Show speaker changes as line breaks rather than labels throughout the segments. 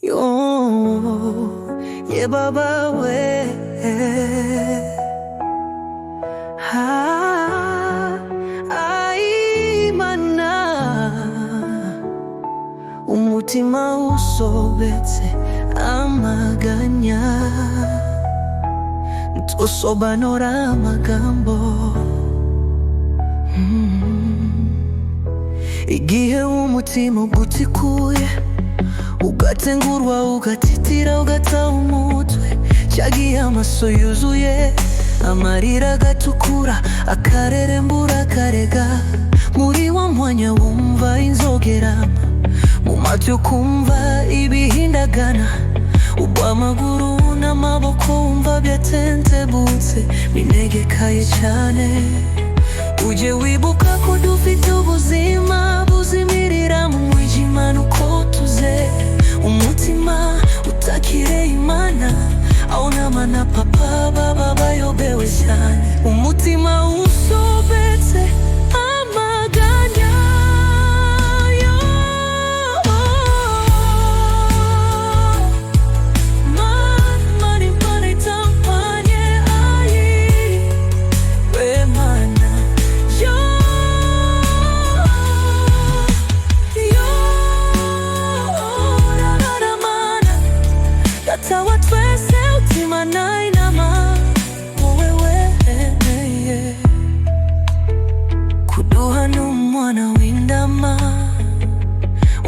Yo, ye baba we Imana Umutima usobetse amaganya Ntusobanura amagambo Igihe umutima ugutikuye ugatengurwa ugatitira ugataha umutwe cyagiye amaso yuzuye amarira agatukura akarerembura akarega muri wa mwanya wumva inzogerama mu matwi ukumva ibihindagana ubwo amaguru n'amaboko wumva byatentebutse binegekaye cyane ujye wibuka ko dufite ubuzima buzimirira mu mwijima nuko tuze umutima utakire Imana aho mama na papa baba bayobewe cyane umutima usobetse amaganya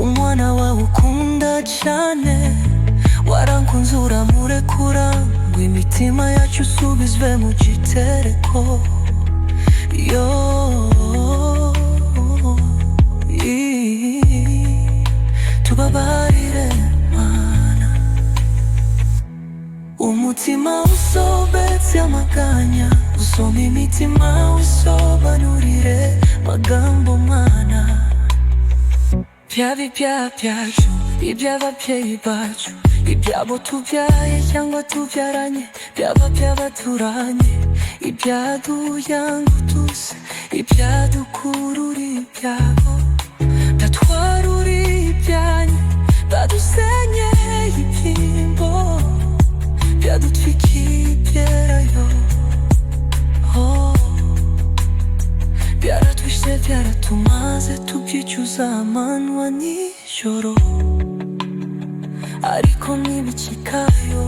umwana wawe ukunda cyane warankunzura murekura ngo imitima yacu usubizwe mu gitereko tubabarire Mana umutima usobetse amaganya usoma imitima usobanurire Amagambo Mana byaba ibyaha byacu iby'ababyeyi bacu ibyabo tubyaye cyangwa tubyaranye byaba by'abaturanye ibyaduyangutuse ibyadukururiye ibyago byatwaruriye ibyanyu badusenyeye ibyimbo byadutwikiye ibyerayo byaratwishe byaratumaze tubyicuza amanywa nijoro ariko ntibikikayo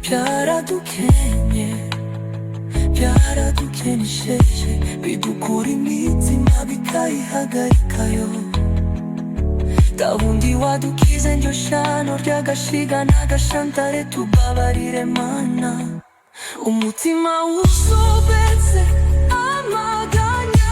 byaradukenye byaradukenesheje bidukura imitima bikayihagarikayo gahunda wadukize ndyo shano ry'agashiga n'agashantare tubabarire Mana umutima usobetse amaganya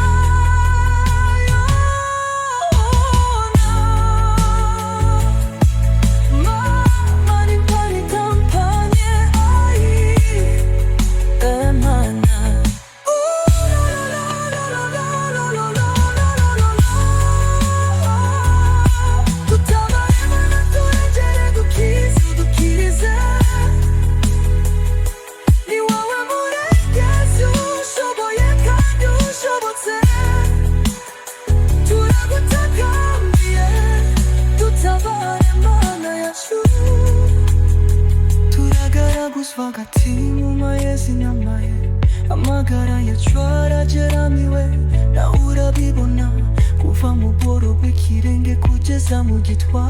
hagati nyuma y'izinaye amagara yacu arageramiwe nawe urabibona kuva mu bworo bw'ikirenge kugeza mu gitwa